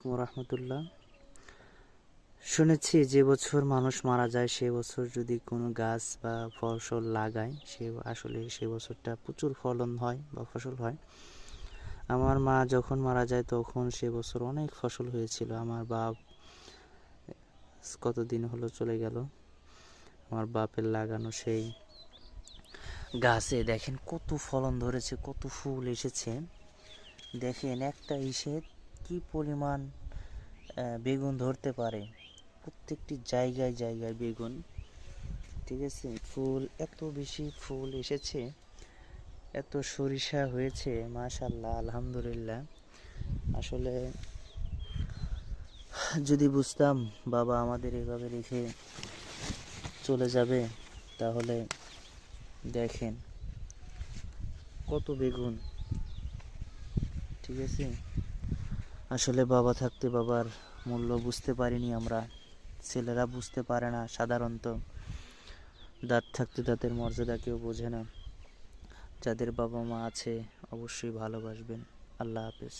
আলাইকুম রহমতুল্লাহ। শুনেছি যে বছর মানুষ মারা যায় সে বছর যদি কোনো গাছ বা ফসল লাগায় সে বছরটা প্রচুর ফলন হয় বা ফসল হয়। আমার মা যখন মারা যায় তখন সে বছর অনেক ফসল হয়েছিল। আমার বাপ কতদিন হলো চলে গেল, আমার বাপের লাগানো সেই গাছে দেখেন কত ফলন ধরেছে, কত ফুল এসেছে। দেখেন একটা কি পরিমাণ বেগুন ধরতে পারে, প্রত্যেকটি জায়গায় জায়গায় বেগুন। ঠিক আছে, ফুল এত বেশি ফুল এসেছে, এত সরিষা হয়েছে, মাশাআল্লাহ আলহামদুলিল্লাহ। আসলে যদি বুঝতাম বাবা আমাদের এভাবে রেখে চলে যাবে, তাহলে দেখেন কত বেগুন। ঠিক আছে, আসলে বাবা থাকতে বাবার মূল্য বুঝতে পারিনি আমরা, ছেলেরা বুঝতে পারে না সাধারণত। দাঁত থাকতে দাঁতের মর্যাদা কেউ বোঝে না। যাদের বাবা মা আছে অবশ্যই ভালোবাসবেন। আল্লাহ হাফেজ।